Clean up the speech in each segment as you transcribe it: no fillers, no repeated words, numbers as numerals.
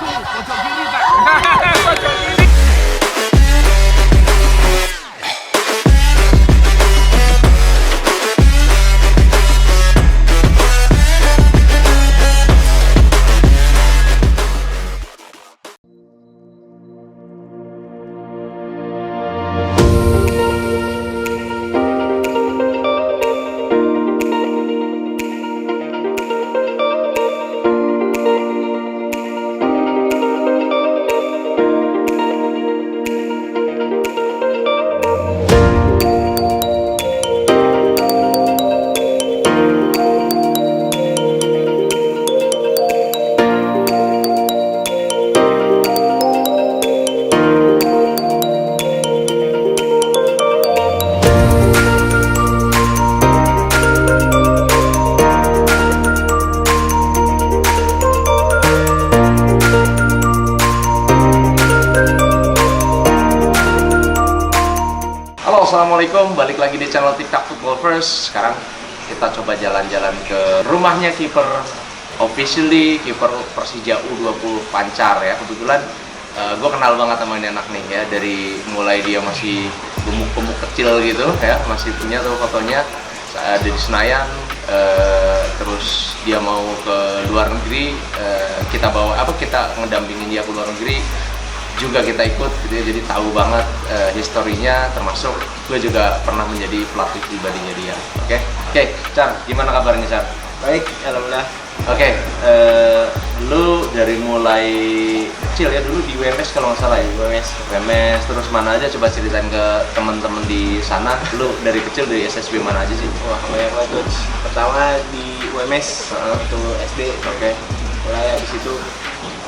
Pojok kiri tak? Pojok kiri. Halo, assalamualaikum. Balik lagi di channel TikTok Football First. Sekarang kita coba jalan-jalan ke rumahnya kiper officially kiper Persija U20 Pancar ya. Kebetulan gue kenal banget sama ini anak nih ya, dari mulai dia masih gemuk-gemuk kecil gitu ya, masih punya tuh fotonya ada di Senayan, terus dia mau ke luar negeri, kita ngedampingin dia ke luar negeri juga, kita ikut gitu ya, jadi tahu banget historinya, termasuk gue juga pernah menjadi pelatih pribadinya dia. Oke, Char, gimana kabarnya, Char? Baik, alhamdulillah. Oke, lu dari mulai kecil ya, dulu di WMS kalau nggak salah ya? WMS, terus mana aja, coba ceritain ke teman-teman di sana. Lu dari kecil dari SSB mana aja sih? Wah, banyak banget coach. Pertama di UMS, itu SD. Oke. Mulai habis itu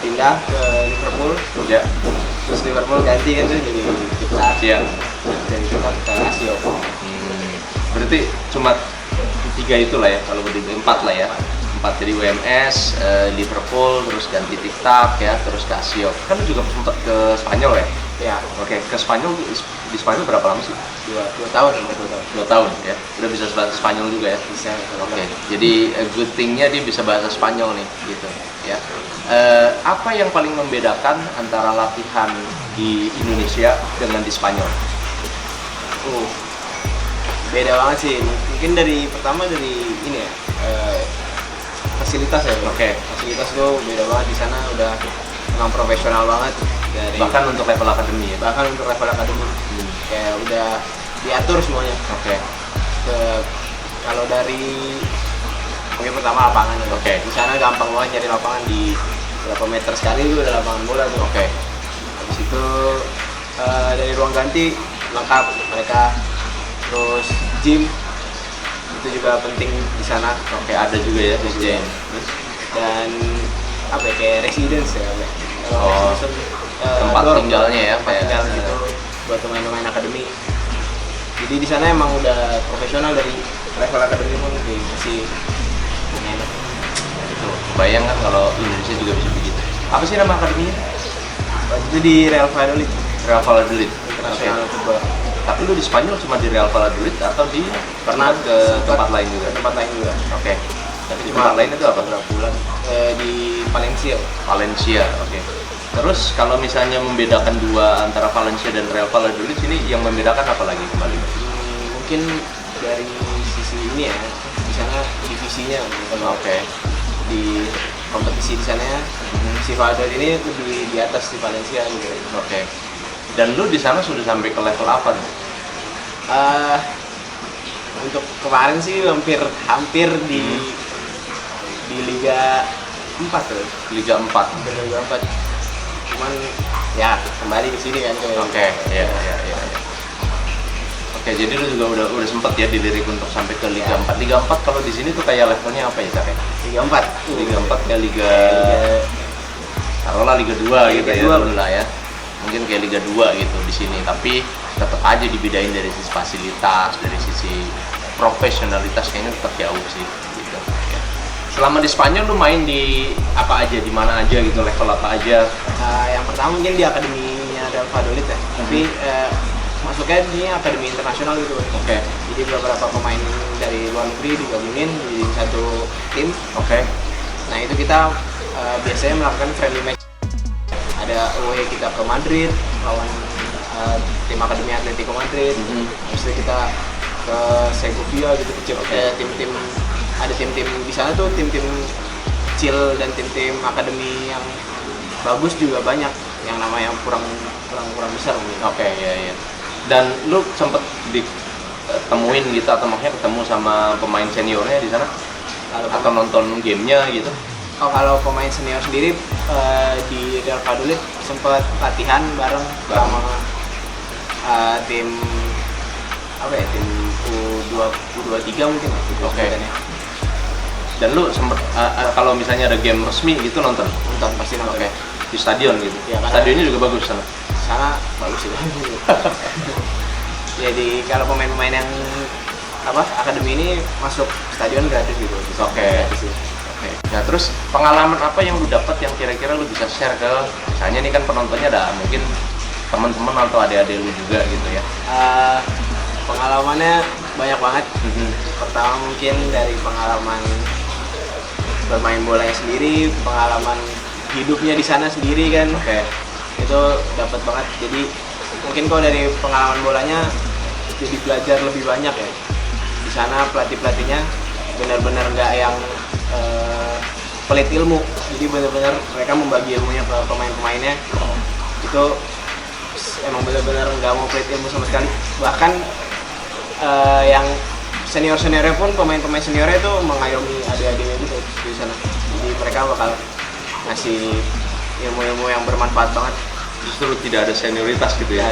pindah ke Liverpool. Ya. Terus Liverpool ganti kan tuh jadi kita. Iya. Dari kita ke Asio. Berarti cuma tiga itulah ya, kalau berdua empat lah ya. Empat, jadi WMS, Liverpool, terus ganti TikTok ya, terus ke Asio. Kan lu juga sempat ke Spanyol ya? Ya, Oke, ke Spanyol, di Spanyol berapa lama sih? 2 tahun sampai 2 tahun. 2 tahun ya? Udah bisa bahasa Spanyol juga ya? Bisa. Oke, jadi good thing-nya dia bisa bahasa Spanyol nih, gitu ya. Apa yang paling membedakan antara latihan di Indonesia dengan di Spanyol? Beda banget sih. Mungkin pertama dari ini ya, fasilitas ya. Oke. Fasilitas tuh beda banget, di sana udah memang profesional banget dari Bahkan untuk level akademi ya? untuk level akademi. Kayak udah diatur semuanya. Oke. Kalau dari mungkin pertama lapangan ya. Oke. Di sana gampang banget nyari lapangan, di berapa meter sekali itu ada lapangan bola tuh. Oke. Habis itu dari ruang ganti lengkap mereka. Terus gym itu juga penting di sana. Oke, ada juga ya gym. Dan apa ya, kayak residence ya. Oh, tempat tinggalnya ya, tempat tinggal gitu buat pemain-pemain akademi. Jadi di sana emang udah profesional, dari level akademi pun masih enak. Itu bayang kan kalau Indonesia juga bisa begitu. Apa sih nama akademinya? Itu di Real Valladolid, Real Valladolid. internasional football. Tapi lu di Spanyol cuma di Real Valladolid atau di Pernah ke tempat lain juga? Tempat lain juga. Oke. Tapi di tempat lain itu apa? Berapa bulan? Di Valencia. Valencia. Oke. Terus kalau misalnya membedakan dua antara Valencia dan Real Valladolid, ini yang membedakan apa lagi kembali? Mungkin dari sisi ini ya, di sana divisinya. Oke. Di kompetisi di sana si Valladolid ini lebih di atas di Valencia gitu. Oke. Dan lu di sana sudah sampai ke level apa nih? Untuk kemarin sih hampir di Liga 4 tuh. Liga 4. Liga 4. Cuman ya kembali ke sini kan. Oke, iya. Oke, jadi lu juga udah sempet ya dilirik untuk sampai ke Liga 4. Liga 4 kalau di sini tuh kayak levelnya apa ya, Cak? Liga 4. Liga 4 kayak Liga taruhlah Liga 2 gitu ya dulu lah ya. Mungkin kayak Liga 2 gitu di sini, tapi tetap aja dibedain dari sisi fasilitas, dari sisi profesionalitas, kayaknya tetap jauh sih gitu. Selama di Spanyol lu main di apa aja, di mana aja gitu, level apa aja? Yang pertama mungkin di akademinya Real Valladolid ya. Tapi masuknya ini akademi internasional gitu. Oke. Jadi beberapa pemain dari luar negeri digabungin di satu tim. Oke. Nah itu kita biasanya melakukan friendly match. ada away kita ke Madrid lawan tim Akademi Atletico Madrid. Habis itu kita ke Segovia gitu, kecil. Tim-tim ada tim-tim di sana tuh, tim-tim kecil dan tim-tim akademi yang bagus juga banyak, yang namanya kurang besar mungkin. Iya. Dan lu sempet ditemuin gitu atau maksudnya ketemu sama pemain seniornya di sana? Atau nonton gamenya gitu? Kalau pemain senior sendiri di Real Valladolid sempat latihan bareng sama tim tim U23 mungkin. Dan lu sempet kalau misalnya ada game resmi gitu nonton Pasti nonton. Di stadion gitu. Ya, Stadionnya juga bagus sana. Sana bagus sih. Jadi kalau pemain-pemain yang akademi ini masuk stadion gratis gitu. Gratis. Nah terus pengalaman apa yang lu dapat yang kira-kira lu bisa share ke misalnya nih kan penontonnya ada mungkin teman-teman atau adik-adik lu juga gitu ya? Pengalamannya banyak banget. Pertama mungkin dari pengalaman bermain bolanya sendiri, pengalaman hidupnya di sana sendiri kan. Itu dapat banget. Jadi mungkin kalau dari pengalaman bolanya jadi belajar lebih banyak ya. Di sana pelatihnya benar-benar nggak yang pelit ilmu. Jadi benar-benar mereka membagi ilmunya ke pemain-pemainnya. Itu emang benar-benar nggak mau pelit ilmu sama sekali. Bahkan yang seniornya pun, pemain seniornya itu mengayomi adik-adiknya gitu di sana. Jadi mereka bakal ngasih ilmu-ilmu yang bermanfaat banget. Justru tidak ada senioritas gitu ya?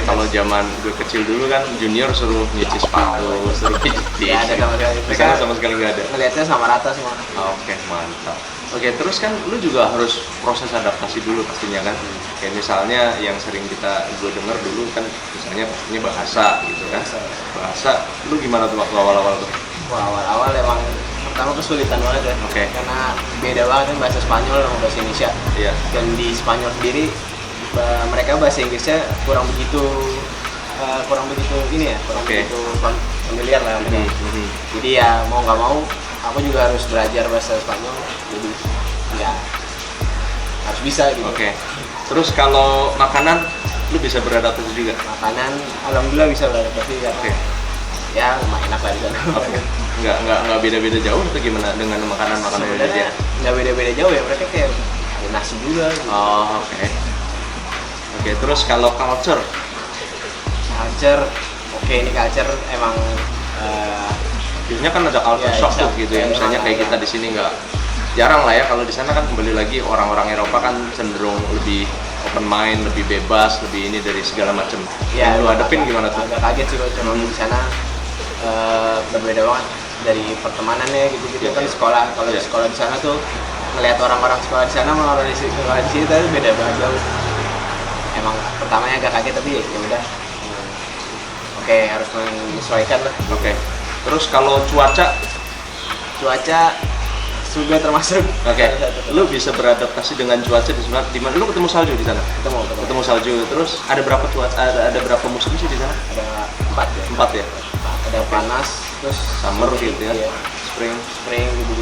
Kalau zaman gue kecil dulu kan junior suruh nyuci sepatu, suruh pijit di Mereka sama sekali nggak ada. Ngeliatnya sama rata semua. Mantap. Terus kan lu juga harus proses adaptasi dulu pastinya kan. Kayak misalnya yang sering gue denger dulu kan misalnya pastinya bahasa gitu kan. Bahasa lu gimana tuh waktu awal-awal tuh? Awal-awal emang pertama kesulitan banget ya. Karena beda banget kan bahasa Spanyol sama bahasa Indonesia. Dan di Spanyol sendiri mereka bahasa Inggrisnya kurang begitu familiar lah. Jadi ya mau nggak mau aku juga harus belajar bahasa Spanyol, jadi ya harus bisa gitu. Terus kalau makanan lu bisa beradaptasi juga? Makanan alhamdulillah bisa beradaptasi karena ya lumayan enak lah di sana. Nggak beda-beda jauh atau gimana dengan makanan Indonesia? Nggak beda-beda jauh ya, mereka kayak ada nasi juga gitu. Terus kalau culture ini culture emang biasanya kan ada culture shock tuh gitu ya, misalnya kayak kita di sini nggak jarang lah ya. Kalau di sana kan kembali lagi orang-orang Eropa kan cenderung lebih open mind, lebih bebas, lebih ini dari segala macam. Yang lu hadepin gimana tuh? Agak kaget sih kalau di sana berbeda banget dari pertemanannya gitu kan. Kalau di sekolah di sana tuh ngelihat orang-orang sekolah di sana sama orang di sini tuh beda banget jauh. Emang pertamanya agak kaget tapi ya udah. Harus menyesuaikan lah. Terus kalau cuaca juga termasuk. Lu bisa beradaptasi dengan cuaca di sana. Di mana lu ketemu salju di sana? Ketemu salju. Terus ada berapa berapa musim sih di sana? Ada 4 ya. Ada panas, terus summer gitu ya. Spring gitu.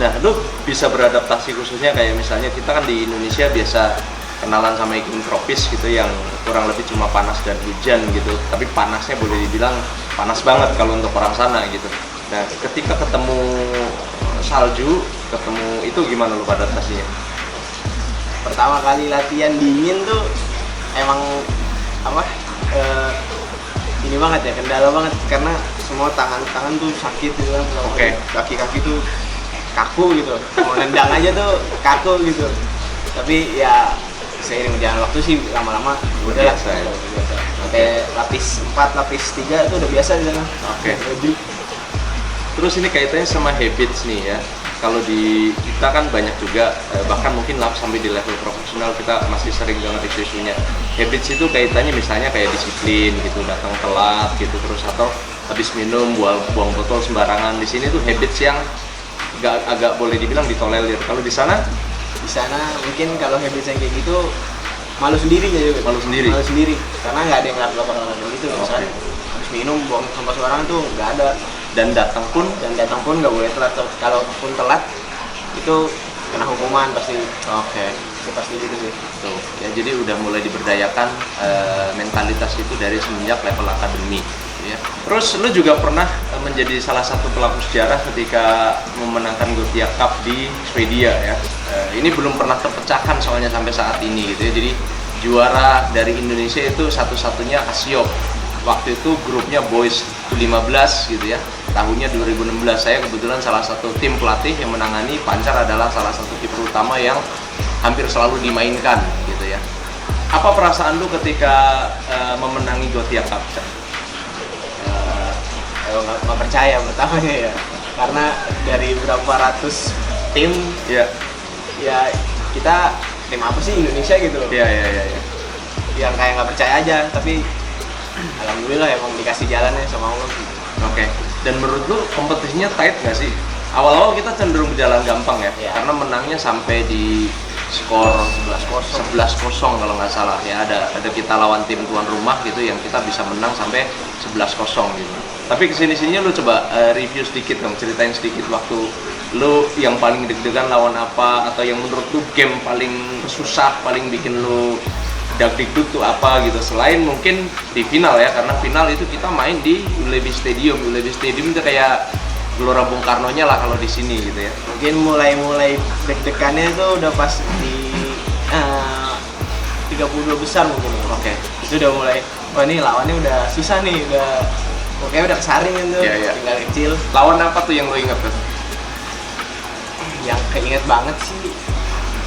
Nah, lu bisa beradaptasi khususnya kayak misalnya kita kan di Indonesia biasa kenalan sama iklim tropis gitu yang kurang lebih cuma panas dan hujan gitu. Tapi panasnya boleh dibilang panas banget kalau untuk orang sana gitu. Nah, ketika ketemu salju, itu gimana lu adaptasinya? Pertama kali latihan dingin tuh emang ini banget ya, kendala banget karena semua tangan tuh sakit gitu kan. Kaki tuh kaku gitu. Mau nendang aja tuh kaku gitu. Tapi ya seiring berjalan waktu sih lama-lama udah biasa. Sampai lapis 4, lapis 3 itu udah biasa di sana. Terus ini kaitannya sama habits nih ya. Kalau di kita kan banyak juga, bahkan mungkin sampai di level profesional kita masih sering dengar isu-isunya. Habits itu kaitannya misalnya kayak disiplin gitu, datang telat gitu, terus atau habis minum buang botol sembarangan. Di sini tuh habits yang agak boleh dibilang ditolerir. Kalau di sana mungkin kalau habits yang kayak gitu malu sendiri karena nggak ada yang ngelakuin orang gitu. Misalnya habis minum buang sampah sembarangan tuh nggak ada. Dan datang pun nggak boleh telat. Kalaupun telat itu kena hukuman pasti. ya pasti gitu sih. Tuh, ya jadi udah mulai diberdayakan mentalitas itu dari semenjak level akademi. Ya. Terus lu juga pernah menjadi salah satu pelaku sejarah ketika memenangkan Gothia Cup di Swedia ya. Ini belum pernah terpecahkan soalnya sampai saat ini gitu ya. Jadi juara dari Indonesia itu satu-satunya Asiop. Waktu itu grupnya Boys 15 gitu ya. Tahunnya 2016. Saya kebetulan salah satu tim pelatih yang menangani. Pancar adalah salah satu kiper utama yang hampir selalu dimainkan gitu ya. Apa perasaan lu ketika memenangi Gothia Cup? Nggak percaya pertamanya ya, karena dari berapa ratus tim ya kita tim apa sih Indonesia gitu loh. Iya. Yang kayak nggak percaya aja, tapi alhamdulillah emang dikasih jalannya sama Allah. Oke. Dan menurut lu kompetisinya tight nggak sih? Awal-awal kita cenderung berjalan gampang ya, karena menangnya sampai di skor 11-0 kalau nggak salah ya. Ada kita lawan tim tuan rumah gitu yang kita bisa menang sampai 11-0 gitu. Tapi kesini-sininya lu coba review sedikit dong, ceritain sedikit waktu lu yang paling deg-degan lawan apa, atau yang menurut lu game paling susah, paling bikin lu dag-digdug tuh apa gitu, selain mungkin di final ya, karena final itu kita main di Ullevi Stadium. Ullevi Stadium itu kayak Gelora Bung Karno-nya lah kalau di sini gitu ya. Mungkin mulai deg-degannya tuh udah pas di 32 besar mungkin. Oke. Itu udah mulai, wah ini lawannya udah susah nih, pokoknya udah kesaring gitu, tinggal kecil. Lawan apa tuh yang lo inget tuh? Yang keinget banget sih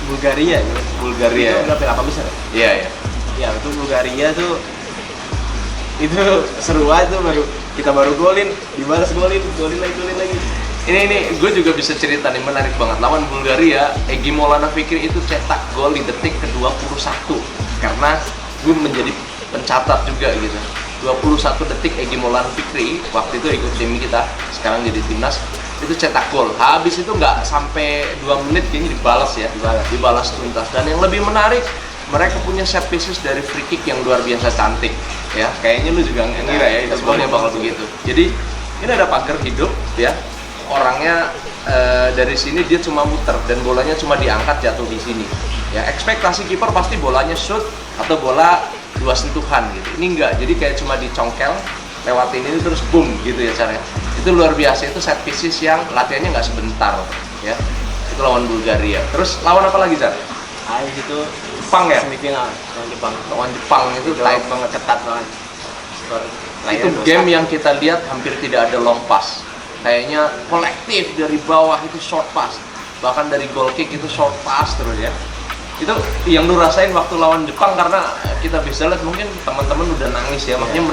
Bulgaria gitu. Bulgaria. Itu berapa 8 besar? Iya. Ya itu Bulgaria tuh, itu seru banget tuh, kita baru golin, dibalas golin lagi. Ini gue juga bisa cerita nih, menarik banget. Lawan Bulgaria, Egy Maulana Fikri itu cetak gol di detik ke-21. Karena gue menjadi pencatat juga gitu. 21 detik Egy Maulana Fikri waktu itu ikut tim kita, sekarang jadi timnas, itu cetak gol. Habis itu nggak sampai 2 menit kayaknya dibalas tuntas. Dan yang lebih menarik, mereka punya set pieces dari free kick yang luar biasa cantik ya. Kayaknya lu juga nggak ngira ya itu golnya bakal begitu. Jadi ini ada pagar hidup ya, orangnya dari sini dia cuma muter dan bolanya cuma diangkat jatuh di sini ya. Ekspektasi kiper pasti bolanya shoot atau bola 2 sentuhan gitu. Ini enggak, jadi kayak cuma dicongkel, lewatin ini terus boom gitu ya caranya. Itu luar biasa, itu set pieces yang latihannya nggak sebentar ya. Itu lawan Bulgaria. Terus lawan apa lagi, Jar? Itu Jepang ya? Semifinal lawan Jepang. Lawan Jepang itu tight banget, ketat banget. Itu game yang kita lihat hampir tidak ada long pass. Kayaknya kolektif dari bawah itu short pass. Bahkan dari goal kick itu short pass terus ya. Itu yang lu rasain waktu lawan Jepang, karena kita bisa lihat mungkin teman-teman udah nangis ya, maksudnya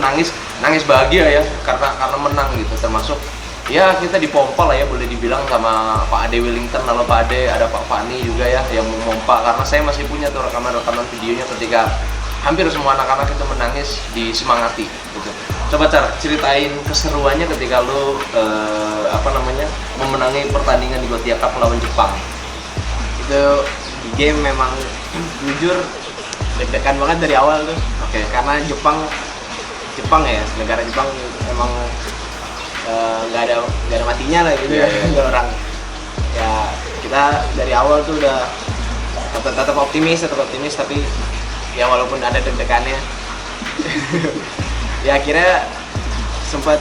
nangis bahagia ya karena menang gitu. Termasuk ya kita dipompa lah ya, boleh dibilang sama Pak Ade Wellington, lalu Pak Ade, ada Pak Fani juga ya yang memompa, karena saya masih punya tuh rekaman videonya ketika hampir semua anak-anak itu menangis, disemangati gitu. Coba ceritain keseruannya ketika lu memenangi pertandingan di Gothia Cup melawan Jepang. Itu di game memang jujur deg-degan banget dari awal tuh. Oke. Karena Jepang ya, negara Jepang emang nggak ada matinya lah gitu ya. Orang ya, kita dari awal tuh udah tetap optimis tapi ya walaupun ada deg-degannya ya akhirnya sempat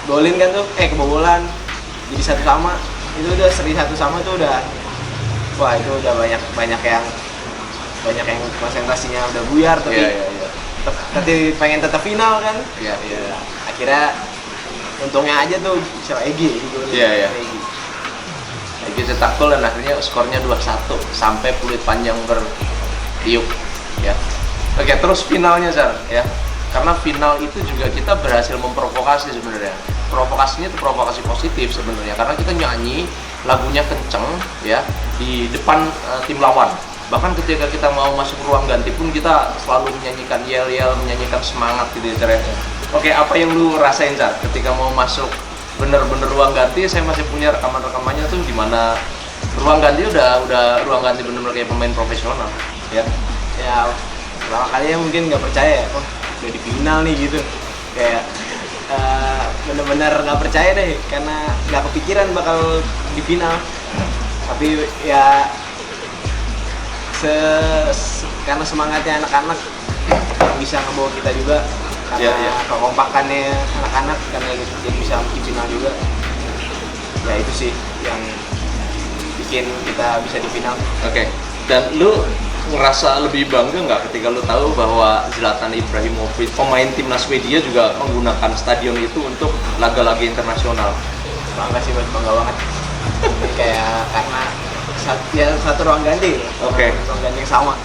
golin kan tuh, kebobolan jadi 1-1. Itu udah seri 1-1 tuh udah, wah itu udah banyak yang konsentrasinya udah buyar, tapi tapi pengen tetap final kan. Akhirnya untungnya aja tuh siapa Egy cetak gol dan akhirnya skornya 2-1 sampai peluit panjang bertiup ya. Oke, terus finalnya Zar ya. Karena final itu juga kita berhasil memprovokasi sebenarnya. Provokasinya itu provokasi positif sebenarnya, karena kita nyanyi lagunya kenceng ya di depan tim lawan. Bahkan ketika kita mau masuk ruang ganti pun kita selalu menyanyikan yel-yel, menyanyikan semangat gitu ya Car. Oke, apa yang lu rasain Car ketika mau masuk bener-bener ruang ganti? Saya masih punya rekaman-rekamannya tuh, dimana ruang ganti udah ruang ganti bener-bener kayak pemain profesional ya. Pertama kalinya mungkin nggak percaya ya, udah di final nih gitu, kayak bener-bener nggak percaya deh, karena nggak kepikiran bakal di final. Tapi ya karena semangatnya anak-anak yang bisa ngebawa kita juga, karena kekompakannya anak-anak, karena jadi bisa di final juga. Ya itu sih yang bikin kita bisa di final. Oke. Dan lu ngerasa lebih bangga nggak ketika lu tahu bahwa Zlatan Ibrahimovic, pemain timnas Swedia, juga menggunakan stadion itu untuk laga-laga internasional? Bangga sih, bangga banget. Kayak karena satu ruang ganti. Oke. Ruang ganti yang sama.